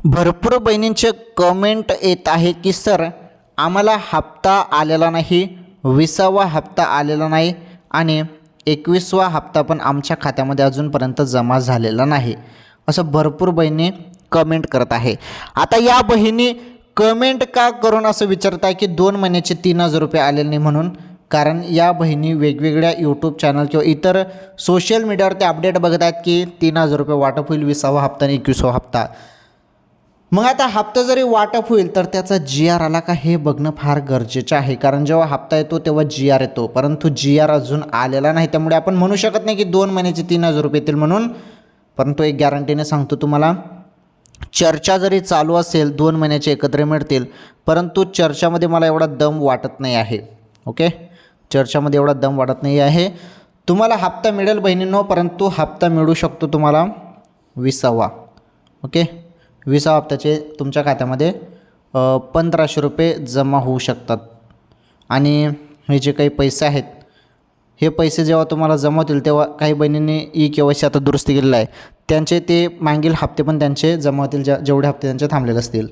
भरपूर बहिणींचे कमेंट येत आहे की सर आम्हाला हप्ता आलेला नाही, 20वा हप्ता आलेला नाही आणि 21वा हप्ता पण आमच्या खात्यामध्ये अजूनपर्यंत जमा झालेला नाही, असं भरपूर बहिणी कमेंट करत आहे. आता या बहिणी कमेंट का करून असं विचारत आहे की 2 महिन्याचे 3000 रुपये आलेले नाही म्हणून. कारण या बहिणी वेगवेगळ्या यूट्यूब चॅनल किंवा इतर सोशल मीडियावर ते अपडेट बघत आहेत की 3000 रुपये वाटप होईल 20वा हप्ता आणि 21वा हप्ता. मग आता हप्ता जरी वाटप होईल तर त्याचा जी आर आला का हे बघणं फार गरजेचं आहे. कारण जेव्हा हप्ता येतो तेव्हा जी आर येतो, परंतु जी आर अजून आलेला नाही. त्यामुळे आपण म्हणू शकत नाही की 2 महिन्याचे 3000 रुपये येतील म्हणून. परंतु एक गॅरंटीने सांगतो तुम्हाला, चर्चा जरी चालू असेल 2 महिन्याचे एकत्र मिळतील, परंतु चर्चामध्ये मला एवढा दम वाटत नाही आहे. ओके, चर्चामध्ये एवढा दम वाटत नाही आहे. तुम्हाला हप्ता मिळेल बहिणींनो, परंतु हप्ता मिळू शकतो तुम्हाला 20वा. ओके, 20वा हप्त्याचे तुमच्या खात्यामध्ये 1500 रुपये जमा होऊ शकतात. आणि हे जे काही पैसे आहेत, हे पैसे जेव्हा तुम्हाला जमा होतील तेव्हा काही बहिणींनी KYC आता दुरुस्ती केलेलं आहे, त्यांचे ते मागील हप्ते पण त्यांचे जमा होतील, जेवढे हप्ते त्यांचे थांबलेले असतील.